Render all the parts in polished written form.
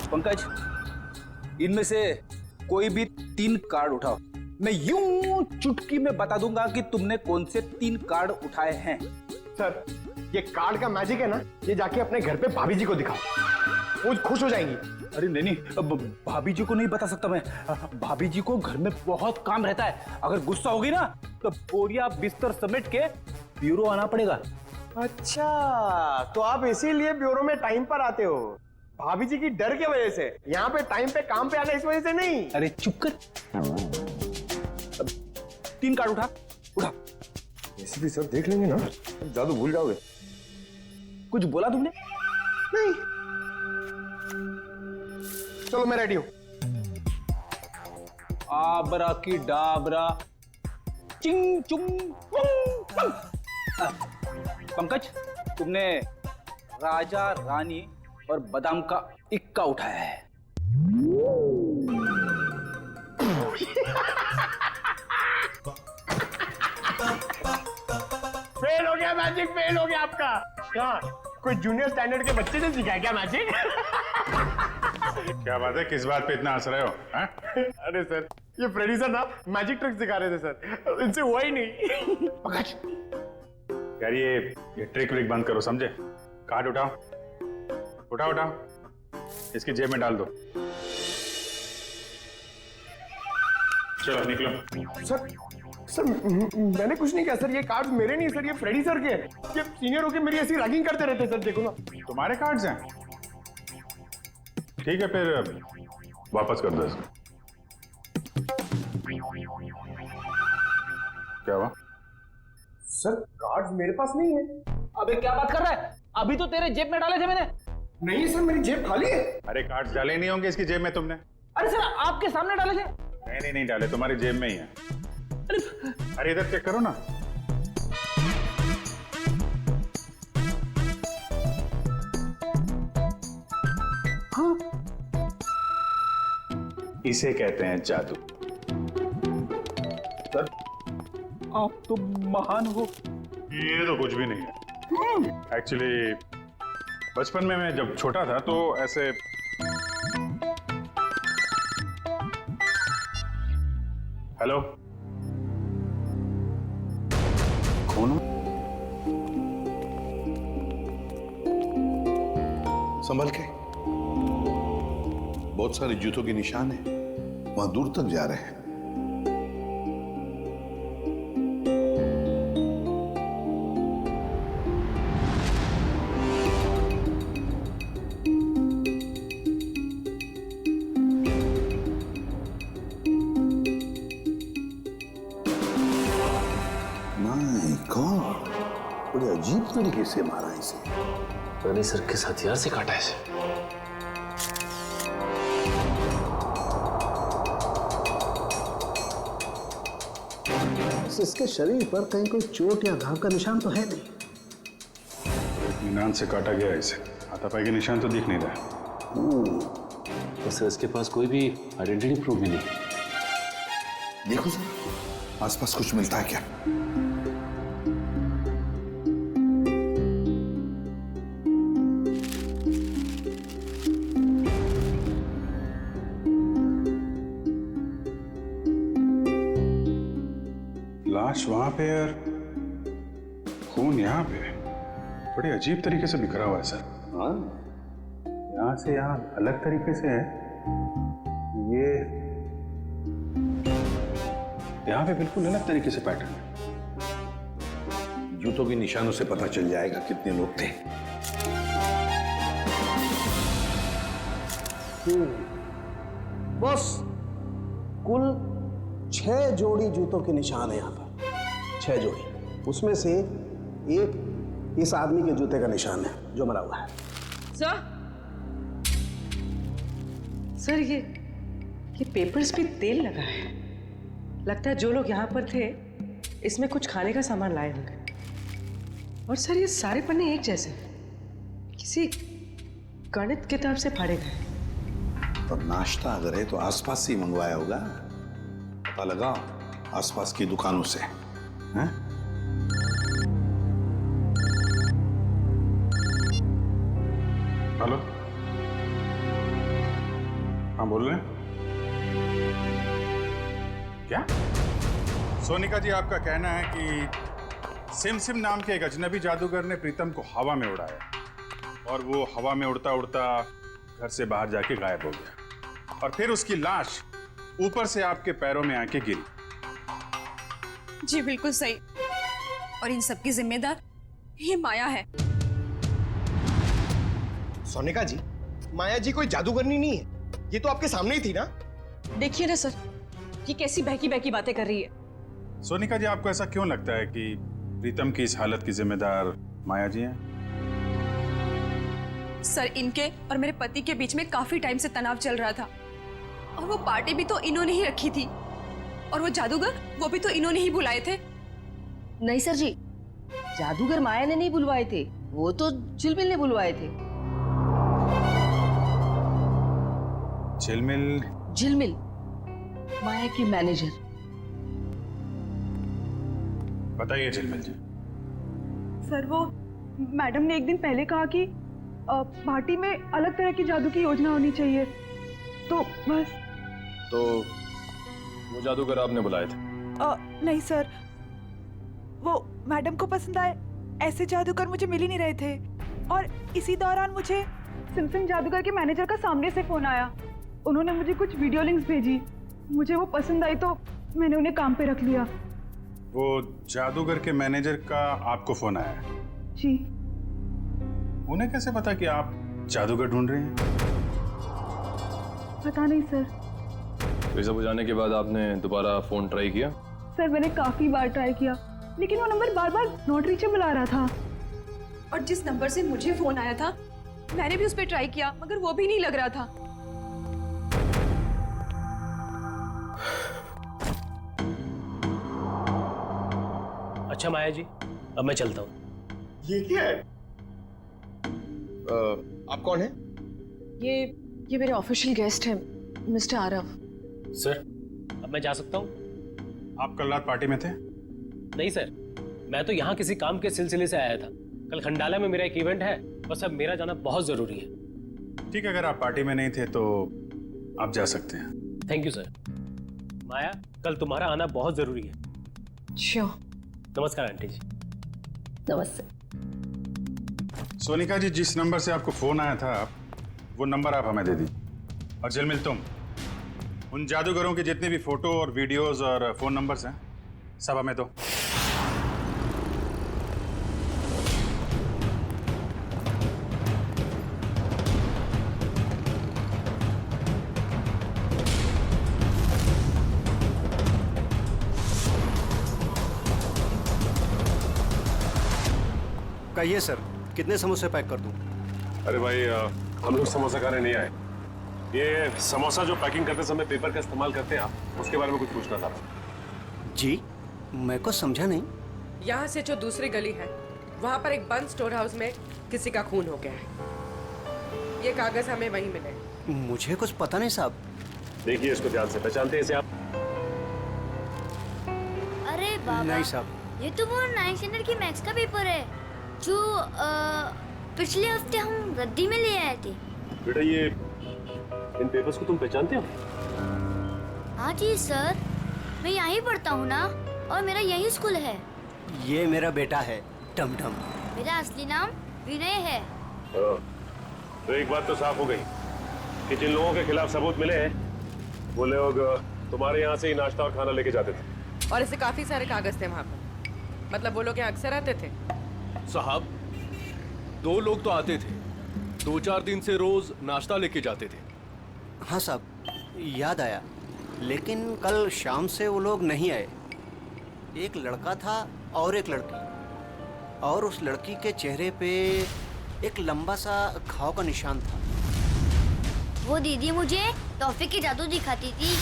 पंकज, इनमें से कोई भी 3 कार्ड उठाओ। मैं यूं चुटकी में बता दूंगा कि तुमने कौन से 3 कार्ड उठाए हैं। सर, ये कार्ड का मैजिक है ना, ये जाके अपने घर पे भाभी जी को दिखाओ, वो खुश हो जाएंगी। अरे नहीं, अब भाभी जी को नहीं बता सकता मैं। भाभी जी को घर में बहुत काम रहता है। अगर गुस्सा होगी ना तो बोरिया बिस्तर समेट के ब्यूरो आना पड़ेगा। अच्छा, तो आप इसीलिए ब्यूरो में टाइम पर आते हो, भाभी जी की डर की वजह से। यहाँ पे टाइम पे काम पे आना इस वजह से नहीं। अरे चुप कर। 3 कार्ड उठा। ऐसे भी सर देख लेंगे ना, जादू भूल जाओगे। कुछ बोला तुमने? नहीं। चलो मैं रेडी हूं। आबरा की डाबरा चिंग चुंग पुंग। पंकज, तुमने राजा रानी और बादाम का इक्का उठाया है। फेल हो गया मैजिक, फेल हो गया आपका। क्या कोई जूनियर स्टैंडर्ड के बच्चे ने सिखाया क्या मैजिक? क्या बात है, किस बात पे इतना हंस रहे हो? अरे सर, ये फ्रेडी सर ना मैजिक ट्रिक सिखा रहे थे सर, इनसे हुआ ही नहीं। पंकज, यार ये ट्रिक व्रिक बंद करो, समझे? कार्ड उठाओ, इसकी जेब में डाल दो। चलो निकलो। सर मैंने कुछ नहीं किया सर, ये कार्ड्स मेरे नहीं सर, ये फ्रेडी सर के। ये सीनियर होके मेरी ऐसी रैगिंग करते रहते सर, देखो ना। तुम्हारे कार्ड्स हैं? ठीक है, फिर वापस कर दो इसको। क्या हुआ? सर कार्ड्स मेरे पास नहीं है। अबे क्या बात कर रहा है? अभी तो तेरे जेब में डाले थे मैंने। नहीं सर, मेरी जेब खाली है। अरे कार्ड्स डाले नहीं होंगे इसकी जेब में तुमने? अरे सर, आपके सामने डाले थे। नहीं डाले, तुम्हारी जेब में ही है। अरे इधर चेक करो ना। हाँ, इसे कहते हैं जादू। सर आप तो महान हो। ये तो कुछ भी नहीं है। एक्चुअली बचपन में मैं जब छोटा था तो ऐसे हेलो, कौन हो? संभल के, बहुत सारे जूतों के निशान हैं, वहां दूर तक जा रहे हैं। माय गॉड, बड़े अजीब तरीके से मारा इसे। रानी सर किस हथियार से काटा इसे? इसके शरीर पर कहीं कोई चोट या घाव का निशान तो है नहीं। इत्मीनान से काटा गया इसे, हाथापाई के निशान तो दिख नहीं रहा। तो सर इसके पास कोई भी आइडेंटिटी प्रूफ भी नहीं। देखो सर, आसपास कुछ मिलता है क्या? लाश वहां पे और खून यहाँ पे, बड़े अजीब तरीके से बिखरा हुआ है सर। हाँ, यहाँ से यहाँ अलग तरीके से है, ये यहाँ पे बिल्कुल अलग तरीके से पैटर्न है। जूतों के निशानों से पता चल जाएगा कितने लोग थे। बस कुल 6 जोड़ी जूतों के निशान है यहाँ पर। 6 जोड़ी, उसमें से एक इस आदमी के जूते का निशान है जो मरा हुआ है। सर ये पेपर्स पे तेल लगा है। लगता है जो लोग यहाँ पर थे इसमें कुछ खाने का सामान लाए होंगे। और सर ये सारे पन्ने एक जैसे हैं, किसी गणित किताब से फाड़े गए। तो नाश्ता अगर है तो आसपास से ही मंगवाया होगा। पता लगा आसपास की दुकानों से, हैं? हेलो, हाँ बोल रहे हैं। क्या? सोनिका जी, आपका कहना है कि सिम सिम नाम के एक अजनबी जादूगर ने प्रीतम को हवा में उड़ाया और वो हवा में उड़ता उड़ता घर से बाहर जाके गायब हो गया और फिर उसकी लाश ऊपर से आपके पैरों में आके गिरी। जी बिल्कुल सही। और इन सब की जिम्मेदार ये माया है। सोनिका जी, माया जी कोई जादूगरनी नहीं है, ये तो आपके सामने ही थी ना। देखिए ना सर, ये कैसी बहकी बहकी बातें कर रही है। सोनिका जी, आपको ऐसा क्यों लगता है कि प्रीतम की इस हालत की जिम्मेदार माया जी हैं? सर, इनके और मेरे पति के बीच में काफी टाइम से तनाव चल रहा था और वो पार्टी भी तो इन्होंने ही रखी थी और वो जादूगर, वो भी तो इन्होंने ही बुलाए थे। नहीं सर जी, जादूगर माया ने नहीं बुलवाए थे, वो तो झिलमिल ने बुलवाए थे। झिलमिल? झिलमिल माया की मैनेजर। बताइए झिलमिल जी। सर, वो मैडम ने एक दिन पहले कहा कि पार्टी में अलग तरह की जादू की योजना होनी चाहिए, तो बस। तो वो जादूगर आपने बुलाए थे? नहीं सर, वो मैडम को पसंद आए ऐसे जादूगर मुझे मिल ही नहीं रहे थे और इसी दौरान मुझे सिमसिम जादूगर के मैनेजर का सामने से फोन आया। उन्होंने मुझे कुछ वीडियो लिंक्स भेजी, मुझे वो पसंद आई तो मैंने उन्हें काम पे रख लिया। वो जादूगर के मैनेजर का आपको फोन आया है? जी। उन्हें कैसे पता कि आप जादूगर ढूंढ रहे हैं? पता नहीं सर। ये सब हो जाने के बाद आपने दोबारा फोन ट्राई किया? सर, मैंने काफी बार ट्राई किया, लेकिन वो नंबर बार बार नॉट रीचेबल आ रहा था। और जिस नंबर से मुझे फोन आया था, मैंने भी उस पर ट्राई किया, मगर वो भी नहीं लग रहा था। अच्छा माया जी, अब मैं चलता हूँ। ये क्या है? आप कौन है? ये मेरे ऑफिशियल गेस्ट हैं, मिस्टर आरव। सर, अब मैं जा सकता हूँ? आप कल रात पार्टी में थे? नहीं सर, मैं तो यहाँ किसी काम के सिलसिले से आया था। कल खंडाला में मेरा एक इवेंट है, बस अब मेरा जाना बहुत जरूरी है। ठीक है, अगर आप पार्टी में नहीं थे तो आप जा सकते हैं। Thank you sir. माया, कल तुम्हारा आना बहुत जरूरी है। श्योर। नमस्कार आंटी जी। नमस्ते। सोनिका जी, जिस नंबर से आपको फोन आया था, वो नंबर आप हमें दे दीजिए। और झिलमिल, तुम उन जादूगरों के जितने भी फोटो और वीडियोस और फोन नंबर्स हैं, सब हमें दो। कहिए सर, कितने समोसे पैक कर दूं? अरे भाई, हम लोग समोसा खाने नहीं आए। ये समोसा जो पैकिंग करते समय पेपर का इस्तेमाल करते हैं आप, उसके बारे में कुछ पूछना था। जी, मैं को समझा नहीं। यहाँ से जो दूसरी गली है, वहाँ पर एक बंद स्टोर हाउस में किसी का खून हो गया है। ये कागज हमें वहीं मिले। मुझे कुछ पता नहीं साहब। देखिए इसको ध्यान से, पहचानते हैं इसे आप? अरे बाबा, नहीं साहब, ये तो वो 9th स्टैंडर्ड की मैथ्स का पेपर है जो पिछले हफ्ते हम रद्दी में ले आए थे। बेटा, ये इन पेपर्स को तुम पहचानते हो? हाँ जी सर, मैं यहीं पढ़ता हूँ ना, और मेरा यही स्कूल है। ये मेरा बेटा है, टमटम। मेरा असली नाम विनय है। तो एक बात तो साफ हो गई कि जिन लोगों के खिलाफ सबूत मिले हैं, वो लोग तुम्हारे यहाँ से ही नाश्ता और खाना लेके जाते थे। और ऐसे काफी सारे कागज थे वहाँ पर। मतलब वो लोग यहाँ अक्सर आते थे? साहब, 2 लोग तो आते थे, 2-4 दिन से रोज नाश्ता लेके जाते थे। हाँ साहब, याद आया, लेकिन कल शाम से वो लोग नहीं आए। एक लड़का था और एक लड़की, और उस लड़की के चेहरे पे एक लंबा सा घाव का निशान था। वो दीदी मुझे टॉफी की जादू दिखाती थी।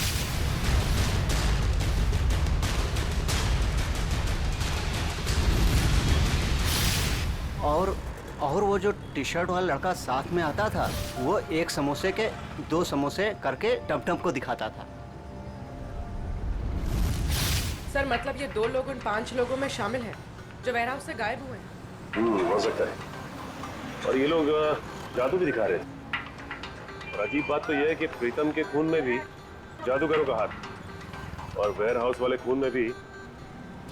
और वो जो टी शर्ट वाला लड़का साथ में आता था, वो एक समोसे के 2 समोसे करके टमटम को दिखाता था। सर, मतलब ये 2 लोग उन 5 लोगों में शामिल हैं जो वेयरहाउस से गायब हुए हैं। हो सकता है। और ये लोग जादू भी दिखा रहे हैं। और अजीब बात तो यह है कि प्रीतम के खून में भी जादूगरों का हाथ और वेयर हाउस वाले खून में भी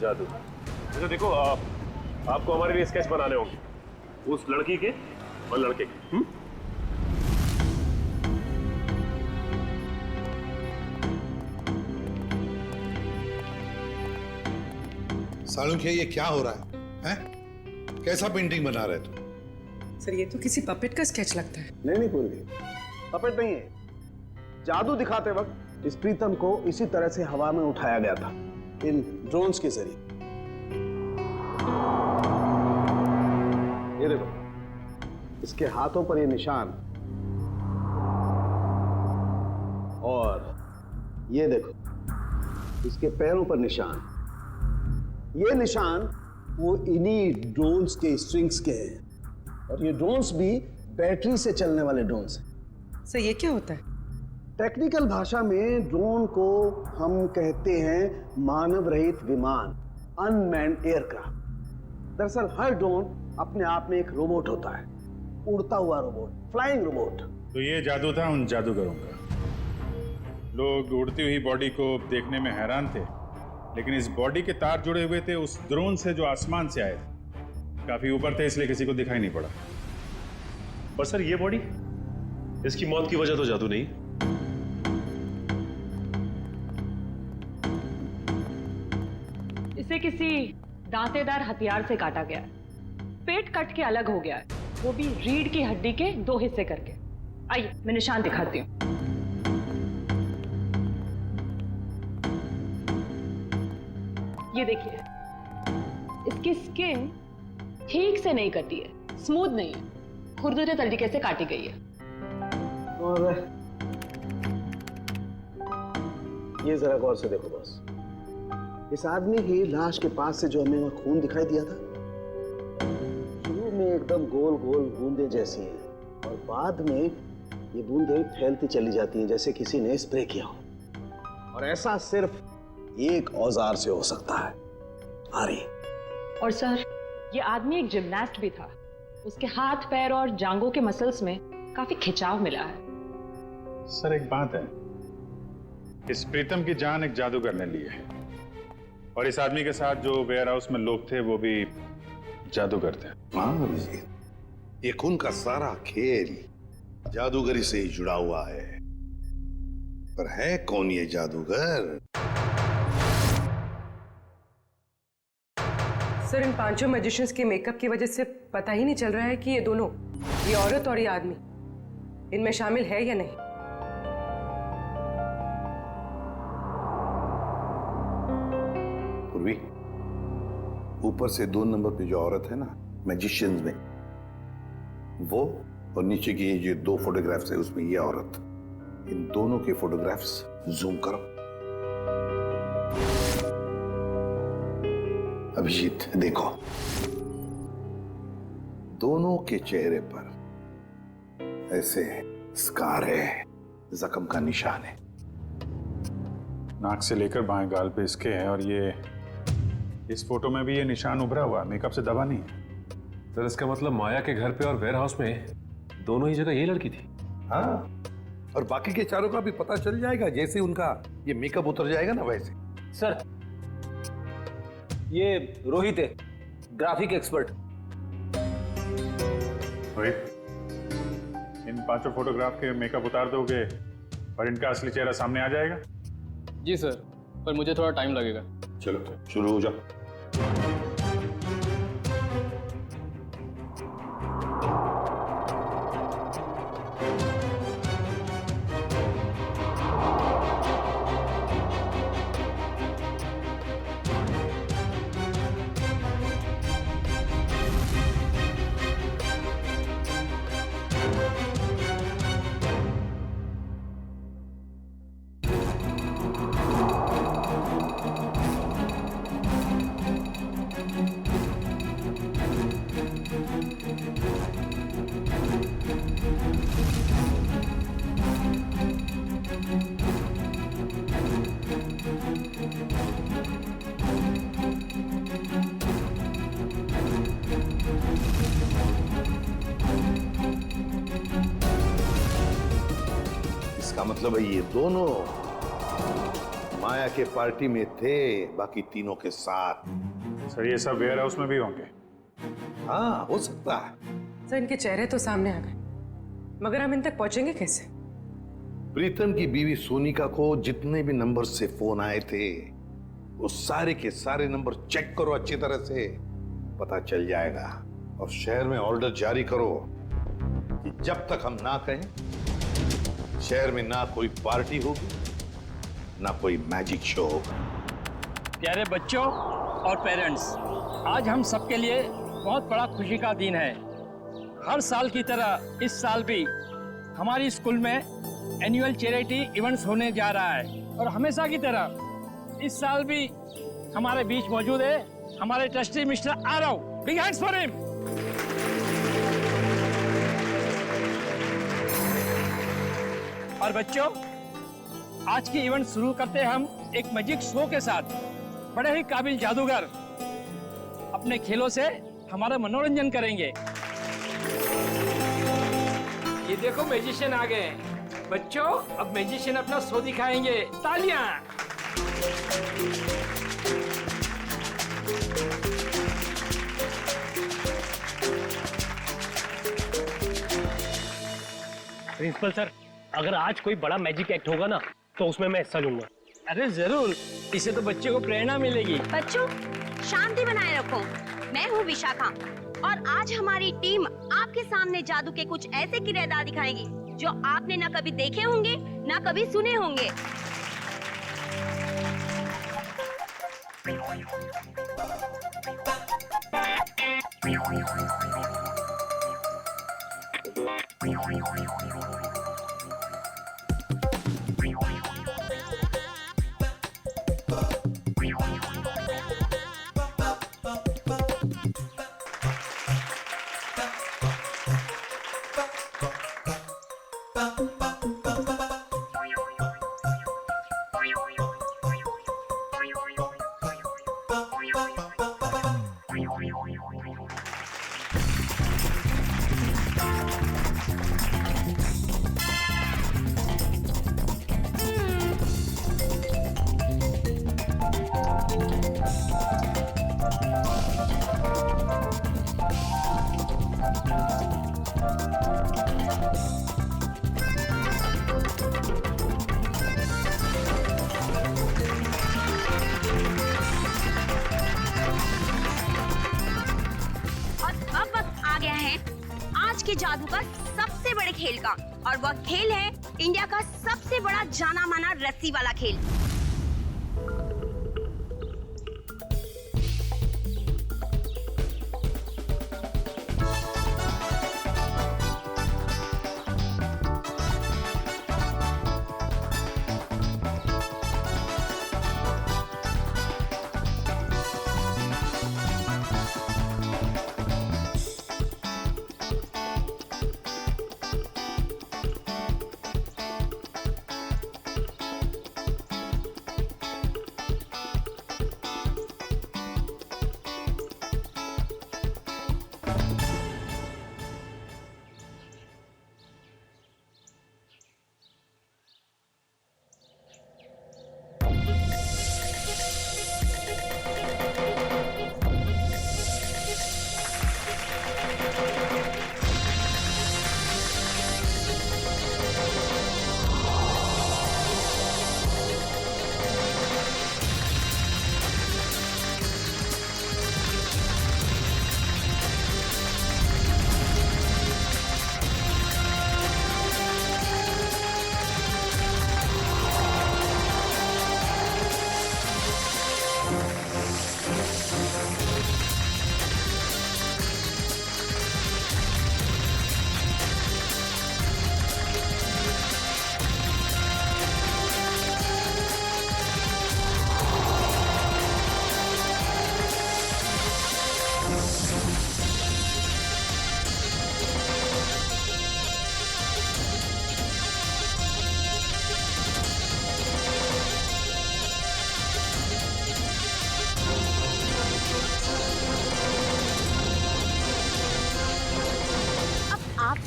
जादू। अच्छा देखो, आपको हमारे लिए स्केच बनाने होंगे उस लड़की के और लड़के के। सालुंखे, ये क्या हो रहा है, हैं? कैसा पेंटिंग बना रहे तुम? सर ये तो किसी पपेट का स्केच लगता है। नहीं पूर्वी, पपेट नहीं है। जादू दिखाते वक्त इस प्रीतम को इसी तरह से हवा में उठाया गया था, इन ड्रोन्स के जरिए। ये देखो, इसके हाथों पर ये निशान, और ये देखो इसके पैरों पर निशान। ये निशान वो इन्हीं ड्रोन्स के स्ट्रिंग्स के हैं, और ये ड्रोन्स भी बैटरी से चलने वाले ड्रोन्स हैं। सर ये क्या होता है? टेक्निकल भाषा में ड्रोन को हम कहते हैं मानव रहित विमान, अनमैन्ड एयरक्राफ्ट। दरअसल हर ड्रोन अपने आप में एक रोबोट होता है, उड़ता हुआ रोबोट, फ्लाइंग रोबोट। तो ये जादू था उन जादूगरों का। लोग उड़ती हुई बॉडी को देखने में हैरान थे, लेकिन इस बॉडी के तार जुड़े हुए थे उस ड्रोन से जो आसमान से आए थे। काफी ऊपर थे, इसलिए किसी को दिखाई नहीं पड़ा। पर सर ये बॉडी, इसकी मौत की वजह तो जादू नहीं। इसे किसी दांतेदार हथियार से काटा गया है। पेट कट के अलग हो गया है, वो भी रीढ़ की हड्डी के 2 हिस्से करके। आइए मैं निशान दिखाती हूँ। ये देखिए, इसकी स्किन ठीक से नहीं कटी है, स्मूथ नहीं है, खुरदुरे तरीके से काटी गई है। और ये जरा गौर से देखो बॉस, इस आदमी की लाश के पास से जो हमें वहां खून दिखाई दिया था, शुरू में एकदम गोल गोल बूंदे जैसी हैं, और बाद में ये बूंदें फैलती चली जाती हैं जैसे किसी ने स्प्रे किया हो। और ऐसा सिर्फ एक औजार से हो सकता है। आरी। और सर ये आदमी एक जिम्नास्ट भी था, उसके हाथ पैर और जांघों के मसल्स में काफी खिंचाव मिला है। सर एक बात है, इस प्रीतम की जान एक जादूगर ने ली है, और इस आदमी के साथ जो वेयर हाउस में लोग थे वो भी जादूगर थे। हाँ अभिजीत, ये खून का सारा खेल जादूगरी से ही जुड़ा हुआ है। पर है कौन ये जादूगर? सर इन 5 मैजिशियंस के मेकअप की वजह से पता ही नहीं चल रहा है कि ये दोनों, ये औरत और ये आदमी, इनमें शामिल है या नहीं। पूर्वी, ऊपर से 2 नंबर पे जो औरत है ना मैजिशियंस में, वो, और नीचे की ये 2 फोटोग्राफ्स है उसमें ये औरत, इन दोनों के फोटोग्राफ्स जूम करो। अभिजीत देखो, दोनों के चेहरे पर ऐसे स्कार है, जख्म का निशान है। नाक से लेकर बाएं गाल पे इसके है, और ये इस फोटो में भी ये निशान उभरा हुआ, मेकअप से दबा नहीं है। सर इसका मतलब माया के घर पे और वेयर हाउस में दोनों ही जगह यही लड़की थी। हाँ, और बाकी के चारों का भी पता चल जाएगा जैसे उनका ये मेकअप उतर जाएगा ना वैसे। सर ये रोहित है, ग्राफिक एक्सपर्ट। रोहित, इन 5 फोटोग्राफ के मेकअप उतार दोगे और इनका असली चेहरा सामने आ जाएगा? जी सर, पर मुझे थोड़ा टाइम लगेगा। चलो शुरू हो जाओ। इसका मतलब है ये दोनों माया के पार्टी में थे, बाकी तीनों के साथ। सर ये सब वेयर हाउस में भी होंगे? हाँ, हो सकता है। सर इनके चेहरे तो सामने आ गए, मगर हम इन तक पहुंचेंगे कैसे? प्रीतम की बीवी सोनिका को जितने भी नंबर से फोन आए थे, वो सारे के सारे नंबर चेक करो अच्छी तरह से, पता चल जाएगा। और शहर में ऑर्डर जारी करो कि जब तक हम ना कहें शहर में ना कोई पार्टी होगी ना कोई मैजिक शो होगा। प्यारे बच्चों और पेरेंट्स, आज हम सबके लिए बहुत बड़ा खुशी का दिन है। हर साल की तरह इस साल भी हमारी स्कूल में एनुअल चैरिटी इवेंट्स होने जा रहा है, और हमेशा की तरह इस साल भी हमारे बीच मौजूद है हमारे trustee mister Aarav. Big hands for him. और बच्चों, आज की इवेंट शुरू करते हैं हम एक मैजिक शो के साथ। बड़े ही काबिल जादूगर अपने खेलों से हमारा मनोरंजन करेंगे। ये देखो मैजिशियन आ गए। बच्चों, अब मैजिशियन अपना शो दिखाएंगे। तालियां। प्रिंसिपल सर, अगर आज कोई बड़ा मैजिक एक्ट होगा ना तो उसमें मैं हिस्सा लूंगा। अरे जरूर, इससे तो बच्चे को प्रेरणा मिलेगी। बच्चों, शांति बनाए रखो। मैं हूँ विशाखा, और आज हमारी टीम आपके सामने जादू के कुछ ऐसे किरदार दिखाएगी जो आपने ना कभी देखे होंगे ना कभी सुने होंगे। जादू का सबसे बड़े खेल का, और वह खेल है इंडिया का सबसे बड़ा जाना माना रस्सी वाला खेल।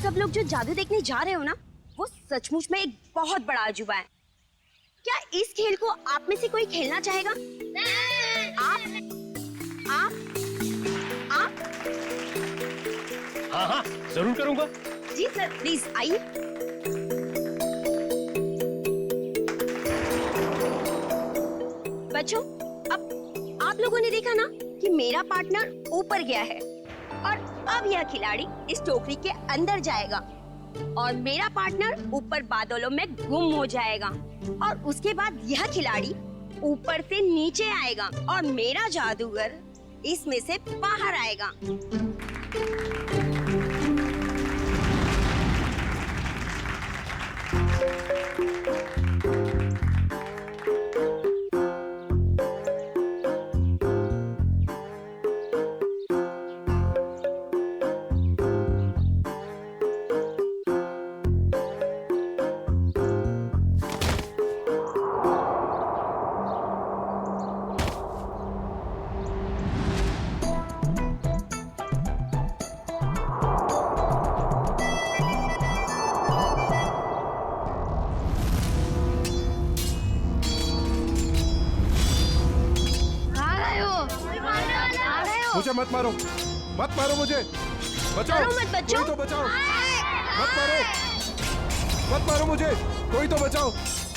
सब लोग जो जादू देखने जा रहे हो ना, वो सचमुच में एक बहुत बड़ा अजूबा है। क्या इस खेल को आप में से कोई खेलना चाहेगा? आप हाँ हाँ जरूर करूंगा। जी सर, प्लीज आइए। बच्चों, अब आप लोगों ने देखा ना कि मेरा पार्टनर ऊपर गया है और अब यह खिलाड़ी इस टोकरी के अंदर जाएगा और मेरा पार्टनर ऊपर बादलों में गुम हो जाएगा और उसके बाद यह खिलाड़ी ऊपर से नीचे आएगा और मेरा जादूगर इसमें से बाहर आएगा। मुझे मत मारो मुझे, बचाओ। मत बच्चों, कोई तो बचाओ। मत मारो मुझे, कोई तो बचाओ,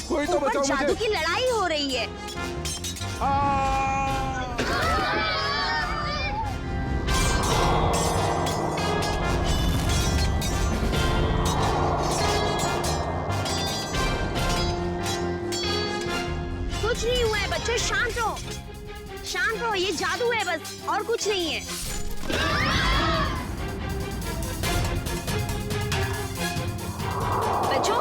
कोई तो बचाओ मुझे। जादू की लड़ाई हो रही है। कुछ नहीं हुआ है बच्चों, शांत रहो, शांत रहो। ये जादू है बस, और कुछ नहीं है। बच्चों,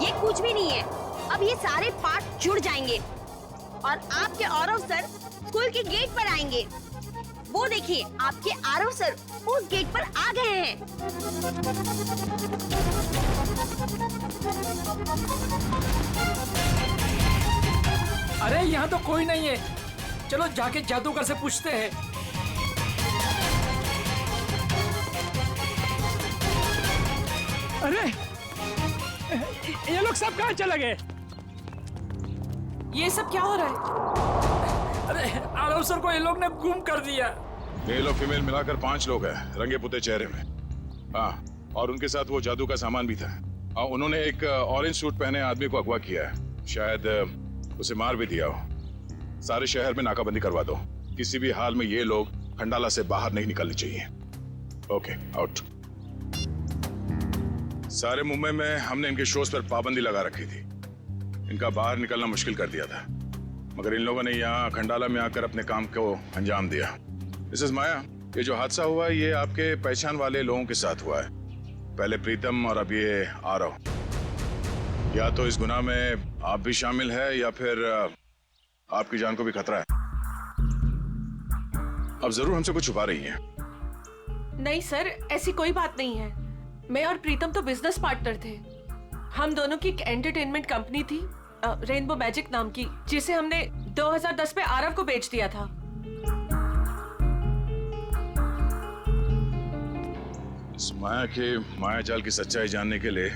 ये कुछ भी नहीं है। अब ये सारे पार्ट जुड़ जाएंगे और आपके आरव सर स्कूल के गेट पर आएंगे। वो देखिए, आपके आरव सर उस गेट पर आ गए हैं। अरे यहाँ तो कोई नहीं है, चलो जाके जादूगर से पूछते हैं। अरे ये लोग सब कहाँ चले गए? ये सब क्या हो रहा है? अरे आरव सर को ये लोग ने गुम कर दिया। मेल और फीमेल मिलाकर 5 लोग हैं, रंगे पुते चेहरे में। हाँ, और उनके साथ वो जादू का सामान भी था। हाँ, उन्होंने एक ऑरेंज सूट पहने आदमी को अगवा किया है, शायद उसे मार भी दिया हो। सारे शहर में नाकाबंदी करवा दो, किसी भी हाल में ये लोग खंडाला से बाहर नहीं निकलने चाहिए। Okay, out. सारे मुंबई में हमने इनके शोज पर पाबंदी लगा रखी थी, इनका बाहर निकलना मुश्किल कर दिया था, मगर इन लोगों ने यहाँ खंडाला में आकर अपने काम को अंजाम दिया। मिसेस माया, ये जो हादसा हुआ है ये आपके पहचान वाले लोगों के साथ हुआ है, पहले प्रीतम और अब ये आरव। या तो इस गुनाह में आप भी शामिल है या फिर आपकी जान को भी खतरा है। अब जरूर हमसे कुछ छुपा रही हैं। नहीं सर, ऐसी कोई बात नहीं है। मैं और प्रीतम तो बिजनेस पार्टनर थे। हम दोनों की एक एंटरटेनमेंट कंपनी थी, रेनबो मैजिक नाम की, जिसे हमने 2010 में आरव को बेच दिया था। इस माया के माया जाल की सच्चाई जानने के लिए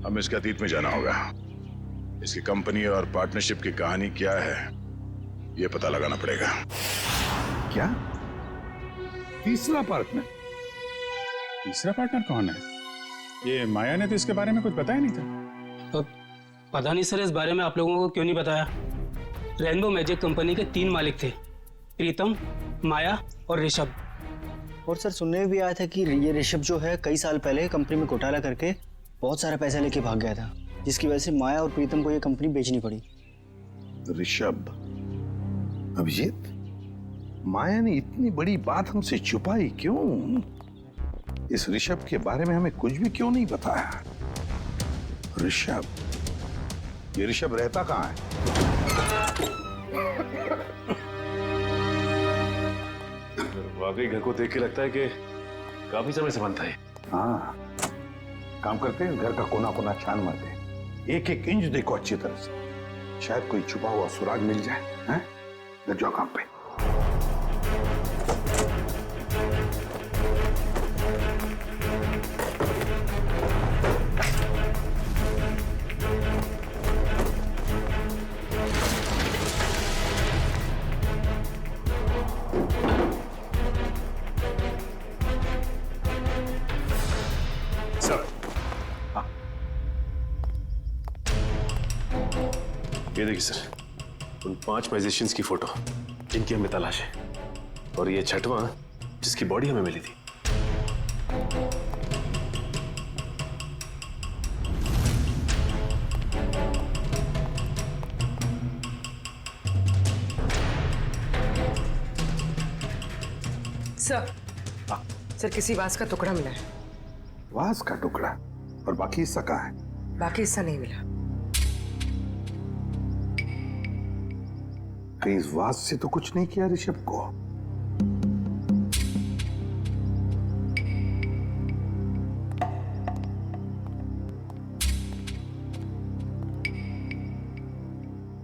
हमें इसके अतीत में जाना होगा। इसकी कंपनी और पार्टनरशिप की कहानी क्या है ये पता लगाना पड़ेगा। क्या? तीसरा पार्टनर? तीसरा पार्टनर कौन है? ये माया ने तो इसके बारे में कुछ बताया नहीं था। पता नहीं सर, इस बारे में आप लोगों को क्यों नहीं बताया। रेनबो मैजिक कंपनी के 3 मालिक थे, प्रीतम, माया और ऋषभ। और सर सुनने में भी आया था कि ये ऋषभ जो है कई साल पहले कंपनी में घोटाला करके बहुत सारा पैसा लेके भाग गया था, जिसकी वजह से माया और प्रीतम को ये कंपनी बेचनी पड़ी। ऋषभ, अभिजीत, माया ने इतनी बड़ी बात हमसे छुपाई क्यों? इस ऋषभ के बारे में हमें कुछ भी क्यों नहीं बताया? ऋषभ, ये ऋषभ रहता कहाँ है? वाकई घर को देख के लगता है कि काफी समय से बंद था ये। हाँ, काम करते हैं, घर का कोना कोना छान मारते हैं, एक एक इंच देखो अच्छी तरह से, शायद कोई छुपा हुआ सुराग मिल जाए। हैं? लग जाओ काम पे। ये देखिए सर, उन 5 मैजिशियंस की फोटो जिनकी हमें तलाश है, और ये 6वां जिसकी बॉडी हमें मिली थी। सर किसी वास का टुकड़ा मिला है। वास का टुकड़ा? और बाकी हिस्सा कहाँ है? बाकी हिस्सा नहीं मिला। कहीं इस वास से तो कुछ नहीं किया ऋषभ को?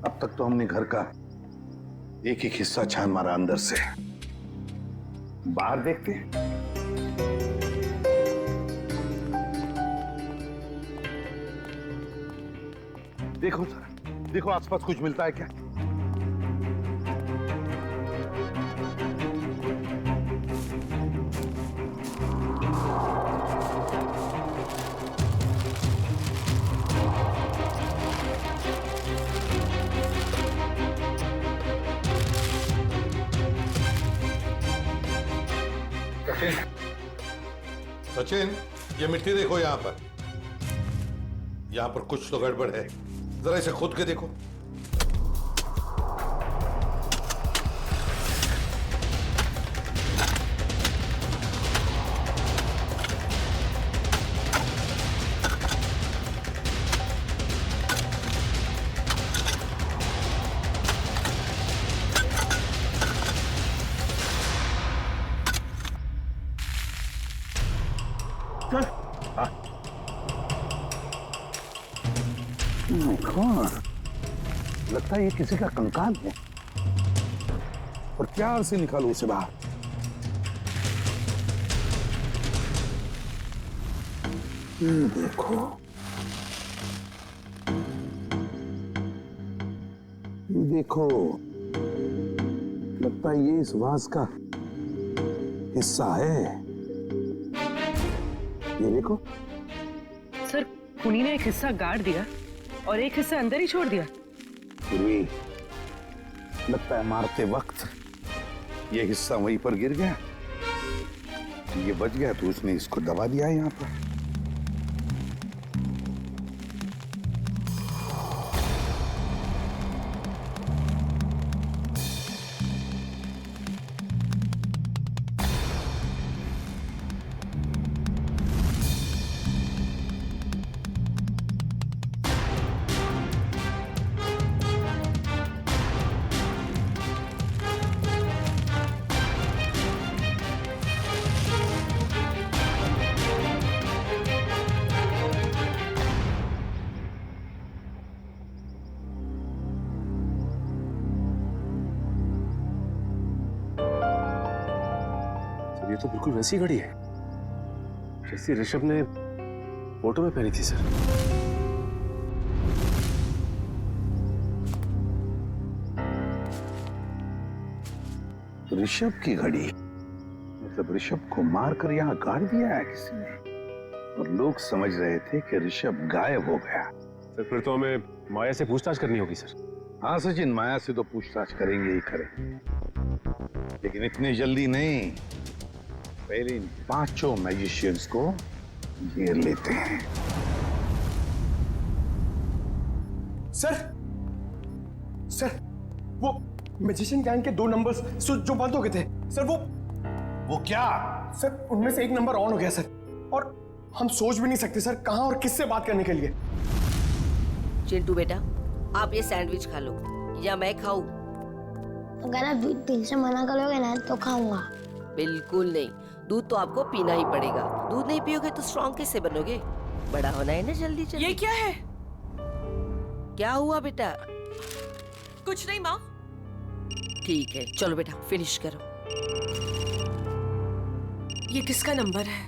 अब तक तो हमने घर का एक एक हिस्सा छान मारा अंदर से। बाहर देखते हैं। देखो सर, देखो आसपास कुछ मिलता है क्या? सचिन, ये मिट्टी देखो यहाँ पर। यहाँ पर कुछ तो गड़बड़ है, जरा इसे खोद के देखो। लगता है ये किसी का कंकाल है, और प्यार से निकालो उसे बाहर। देखो, ये देखो, लगता है ये इस वास का हिस्सा है। ये देखो सर, खूनी ने एक हिस्सा गाड़ दिया और एक हिस्सा अंदर ही छोड़ दिया। फिर भी लगता है मारते वक्त ये हिस्सा वहीं पर गिर गया, ये बच गया तो उसने इसको दबा दिया यहाँ पर। ये तो बिल्कुल वैसी घड़ी है जैसी ऋषभ ने फोटो में पहनी थी सर। ऋषभ की घड़ी? मतलब ऋषभ को मारकर यहाँ गाड़ दिया है किसी ने, और लोग समझ रहे थे कि ऋषभ गायब हो गया। सर फिर तो हमें माया से पूछताछ करनी होगी सर। हाँ सचिन, माया से तो पूछताछ करेंगे ही करेंगे, लेकिन इतनी जल्दी नहीं। पहले इन 5 मैजिशियंस को घेर लेते हैं। सर वो मैजिशियन गैंग के 2 नंबर्स जो बंद हो गए थे सर, वो क्या? सर उनमें से एक नंबर ऑन हो गया सर, और हम सोच भी नहीं सकते सर कहां और किससे बात करने के लिए। चिंटू बेटा, आप ये सैंडविच खा लो या मैं खाऊं? अगर आप दूध पीने से मना करोगे ना तो खाऊंगा। बिल्कुल नहीं, दूध तो आपको पीना ही पड़ेगा। दूध नहीं पियोगे तो स्ट्रॉन्ग कैसे बनोगे? बड़ा होना है ना जल्दी जल्दी। ये क्या है? क्या हुआ बेटा? कुछ नहीं माँ। ठीक है चलो बेटा फिनिश करो। ये किसका नंबर है?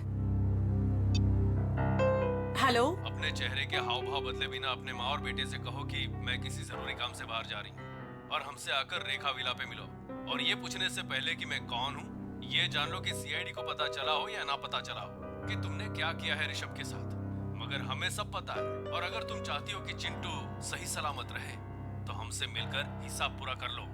हेलो? अपने चेहरे के हाव भाव बदले बिना अपने माँ और बेटे से कहो कि मैं किसी जरूरी काम से बाहर जा रही हूँ, और हमसे आकर रेखा विला पे मिलो। और ये पूछने से पहले कि मैं कौन हूँ, ये जान लो कि सीआईडी को पता चला हो या ना पता चला हो कि तुमने क्या किया है ऋषभ के साथ, मगर हमें सब पता है। और अगर तुम चाहती हो कि चिंटू सही सलामत रहे तो हमसे मिलकर हिसाब पूरा कर लो।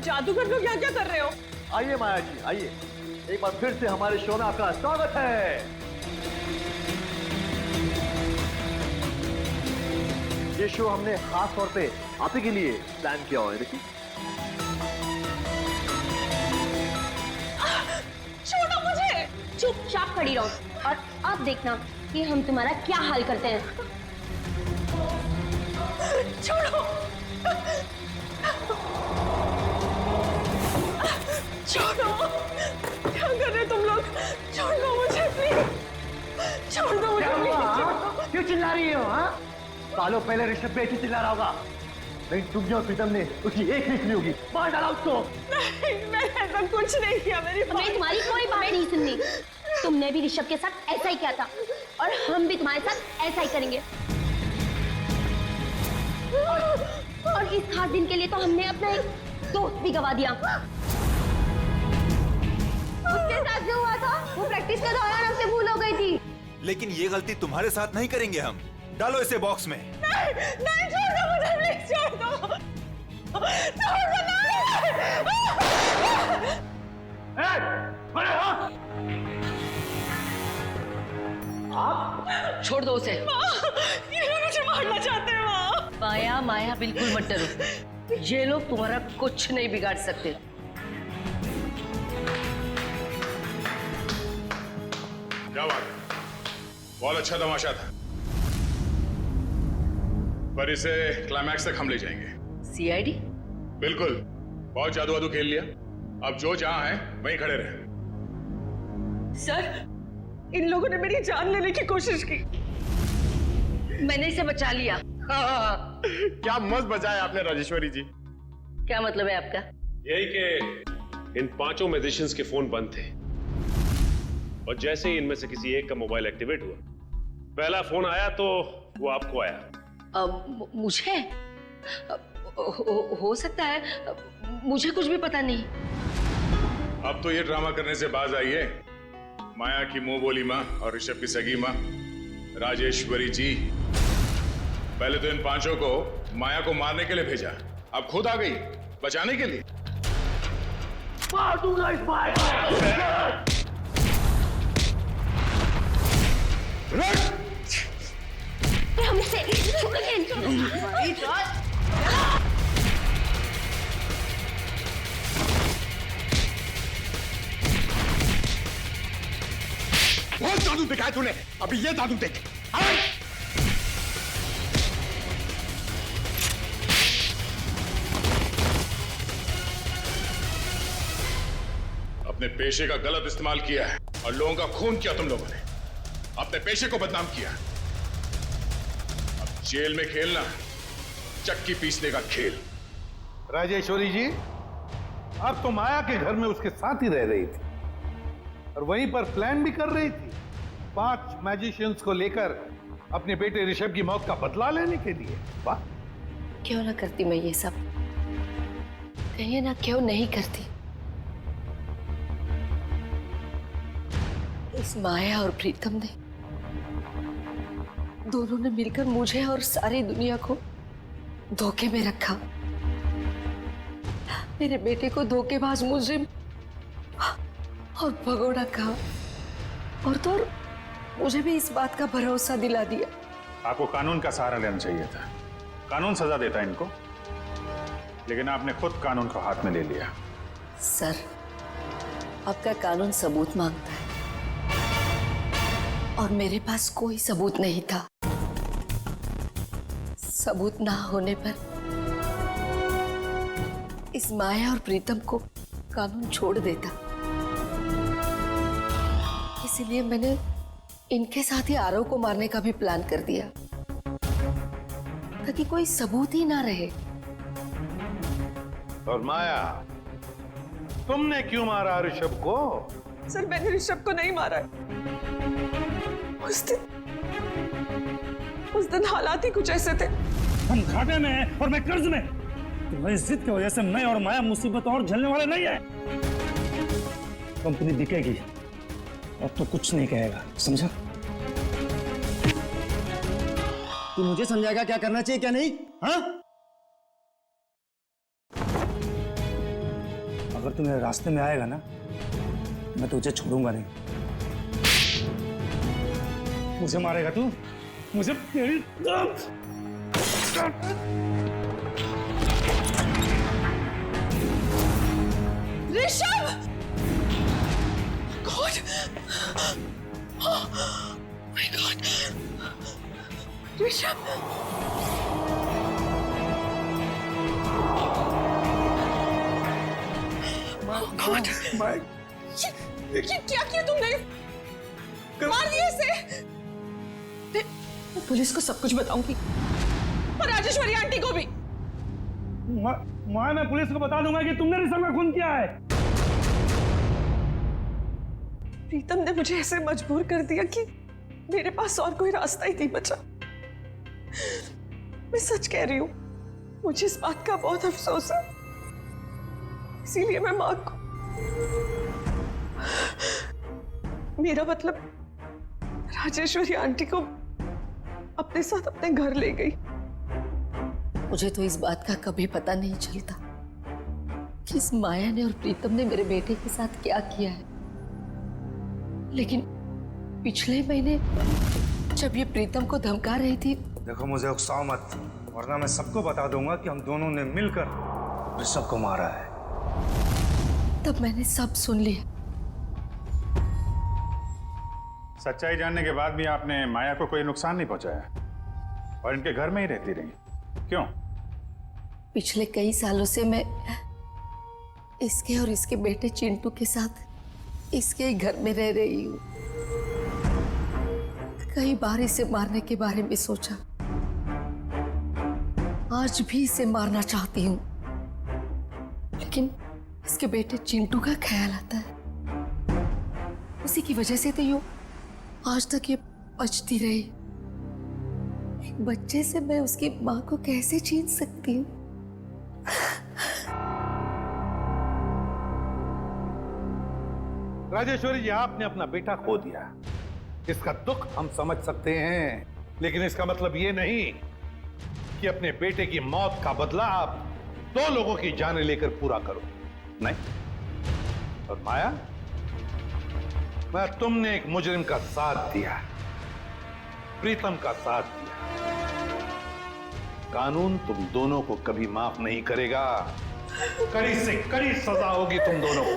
जादूगर लोग यहाँ क्या कर रहे हो? आइए माया जी, आइए। एक बार फिर से हमारे शोना का स्वागत है। ये शो हमने खास तौर पे आप ही के लिए प्लान किया हुआ है। देखिए, छोड़ो मुझे। चुपचाप खड़ी रहो और अब देखना कि हम तुम्हारा क्या हाल करते हैं। छोड़ो, छोड़ो, क्या कर रहे हो तुम लोग? छोड़ दो मुझे प्लीज, छोड़ दो मुझे प्लीज। क्यों चिल्ला रही हो? हाँ, सालों पहले ऋषभ बेटी चिल्ला रहा होगा, नहीं तुमने और प्रीतम ने उसकी एक नहीं सुनी होगी। मार डाला उसको। नहीं, मैंने ऐसा कुछ नहीं किया। मेरी हमने तुम्हारी कोई बात नहीं सुननी। तुमने भी ऋषभ के साथ ऐसा ही किया था और हम भी तुम्हारे साथ ऐसा ही करेंगे। और इस खास दिन के लिए तो हमने अपना एक दोस्त भी गवा दिया। उसके साथ जो हुआ था वो प्रैक्टिस के दौरान हमसे भूल हो गई थी। लेकिन ये गलती तुम्हारे साथ नहीं करेंगे हम। डालो इसे बॉक्स में। नहीं, नहीं, छोड़ दो मुझे प्लीज, छोड़ दो, छोड़ दो, आप छोड़ दो उसे। ये लोग मुझे मारना चाहते हैं। माँ, माया, माया बिल्कुल मत डरो। ये लोग तुम्हारा कुछ नहीं बिगाड़ सकते। क्या बात है, बहुत अच्छा तमाशा था, पर इसे क्लाइमैक्स तक हम ले जाएंगे। सीआईडी? बिल्कुल, बहुत जादू वादू खेल लिया, अब जो जहां है वहीं खड़े रहे। सर, इन लोगों ने मेरी जान लेने की कोशिश की। मैंने इसे बचा लिया। क्या मस्त बचाया आपने राजेश्वरी जी। क्या मतलब है आपका? यही कि इन पांचों मैजिशियंस के फोन बंद थे और जैसे ही इनमें से किसी एक का मोबाइल एक्टिवेट हुआ, पहला फोन आया तो वो आपको आया। मुझे हो सकता है, मुझे कुछ भी पता नहीं। अब तो ये ड्रामा करने से बाज आई है। माया की मुंह बोली माँ और ऋषभ की सगी माँ राजेश्वरी जी, पहले तो इन पांचों को माया को मारने के लिए भेजा, अब खुद आ गई बचाने के लिए। मार दूंगा इस माया। हमसे बहुत जादू दिखाया तूने, अभी ये जादू देख। अपने पेशे का गलत इस्तेमाल किया है और लोगों का खून किया तुम लोगों ने, अपने पेशे को बदनाम किया। अब जेल में खेलना चक्की पीसने का खेल। राजेश्वरी जी, आप तो माया के घर में उसके साथ ही रह रही थी और वहीं पर प्लान भी कर रही थी 5 मैजिशियंस को लेकर अपने बेटे ऋषभ की मौत का बदला लेने के लिए। वाह, क्यों ना करती मैं ये सब, कहिए ना क्यों नहीं करती। इस माया और प्रीतम ने दोनों ने मिलकर मुझे और सारी दुनिया को धोखे में रखा। मेरे बेटे को धोखेबाज मुजरिम और भगोड़ा कहा और तो और मुझे भी इस बात का भरोसा दिला दिया। आपको कानून का सहारा लेना चाहिए था, कानून सजा देता इनको, लेकिन आपने खुद कानून को हाथ में ले लिया। सर, आपका कानून सबूत मांगता है और मेरे पास कोई सबूत नहीं था। सबूत ना होने पर इस माया और प्रीतम को कानून छोड़ देता। इसलिए मैंने इनके साथ ही आरव को मारने का भी प्लान कर दिया ताकि कोई सबूत ही ना रहे। और माया, तुमने क्यों मारा ऋषभ को? सर मैंने ऋषभ को नहीं मारा है। उस दिन हालात ही कुछ ऐसे थे। हम घाटे में हैं और मैं कर्ज में। तुम्हारी जिद की वजह से मैं और माया मुसीबत और झेलने वाले नहीं है। कंपनी बिकेगी, अब तो कुछ नहीं कहेगा, समझा? तू मुझे समझाएगा क्या करना चाहिए क्या नहीं? हाँ? अगर तू मेरे रास्ते में आएगा ना, मैं तुझे छोड़ूंगा नहीं। मुझे मारेगा तू? मुझे तेरी Rishabh! God! Oh my God! Rishabh! God! ये क्या किया तुमने? मार दिया इसे? मैं पुलिस को सब कुछ बताऊंगी और राजेश्वरी आंटी को भी। मैं पुलिस को बता दूंगा कि तुमने ऋषभ का खून किया है। प्रीतम ने मुझे ऐसे मजबूर कर दिया कि मेरे पास और कोई रास्ता ही नहीं बचा। मैं सच कह रही हूँ, मुझे इस बात का बहुत अफसोस है। इसीलिए मैं माँ को, मेरा मतलब राजेश्वरी आंटी को अपने साथ अपने घर ले गई। मुझे तो इस बात का कभी पता नहीं चलता कि इस माया ने और प्रीतम ने मेरे बेटे के साथ क्या किया है। लेकिन पिछले महीने जब ये प्रीतम को धमका रही थी। देखो मुझे उकसाओ मत, वरना मैं सबको बता दूंगा कि हम दोनों ने मिलकर ऋषभ को मारा है। तब मैंने सब सुन लिया। सच्चाई जानने के बाद भी आपने माया को कोई नुकसान नहीं पहुंचाया और इनके घर में ही रहती रही, क्यों? पिछले कई सालों से मैं इसके और इसके बेटे चिंटू के साथ इसके ही घर में रह रही हूँ। कई बार इसे मारने के बारे में सोचा, आज भी इसे मारना चाहती हूँ, लेकिन इसके बेटे चिंटू का ख्याल आता है। उसी की वजह से तो यूं आज तक ये बचती रही। एक बच्चे से मैं उसकी माँ को कैसे छीन सकती हूँ? राजेश्वरी जी, आपने अपना बेटा खो दिया। इसका दुख हम समझ सकते हैं, लेकिन इसका मतलब ये नहीं कि अपने बेटे की मौत का बदला आप दो लोगों की जानें लेकर पूरा करो। नहीं। और माया, मैं तुमने एक मुजरिम का साथ दिया, प्रीतम का साथ दिया। कानून तुम दोनों को कभी माफ नहीं करेगा। कड़ी से कड़ी सजा होगी तुम दोनों को।